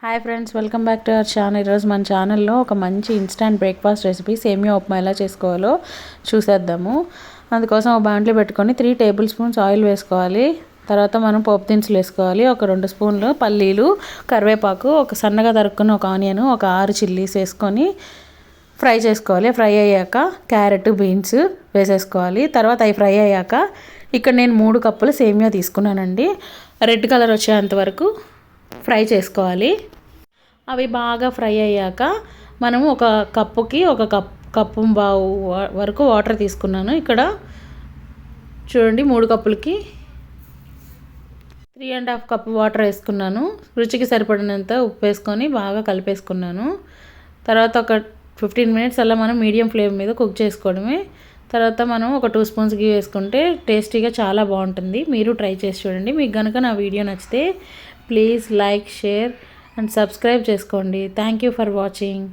Hi friends, welcome back to our channel. ఈరోజు మన ఛానల్లో ఒక మంచి ఇన్స్టాంట్ బ్రేక్ఫాస్ట్ రెసిపీ సేమియా ఉప్మా ఎలా చేసుకోవాలో చూసేద్దాము. అందుకోసం ఒక బాండ్లీ పెట్టుకొని 3 టేబుల్ స్పూన్స్ ఆయిల్ వేసుకోవాలి. తర్వాత మనం పోపు దినుసులు వేసుకోవాలి. ఒక 2 స్పూన్లు పల్లీలు, కరివేపాకు, ఒక సన్నగా తరుక్కున్న ఒక ఆనియన్, ఒక 6 చిల్లీస్ వేసుకొని ఫ్రై చేసుకోవాలి. ఫ్రై అయ్యాక క్యారెట్, బీన్స్ వేసేసుకోవాలి. తర్వాత అవి ఫ్రై అయ్యాక ఇక్కడ నేను 3 కప్పులు సేమియా తీసుకున్నానండి. రెడ్ కలర్ వచ్చేంత వరకు ఫ్రై చేసుకోవాలి. అవి బాగా ఫ్రై అయ్యాక మనము ఒక కప్పుకి ఒక కప్పు బావు వరకు వాటర్ తీసుకున్నాను. ఇక్కడ చూడండి, 3 కప్పులకి 3.5 కప్పు వాటర్ వేసుకున్నాను. రుచికి సరిపడినంత ఉప్పు వేసుకొని బాగా కలిపేసుకున్నాను. తర్వాత ఒక 15 మినిట్స్ అలా మనం మీడియం ఫ్లేమ్ మీద కుక్ చేసుకోవడమే. తర్వాత మనం ఒక 2 స్పూన్స్ గీ వేసుకుంటే టేస్టీగా చాలా బాగుంటుంది. మీరు ట్రై చేసి చూడండి. మీకు కనుక నా వీడియో నచ్చితే please like, share and subscribe చేసుకోండి. Thank you for watching.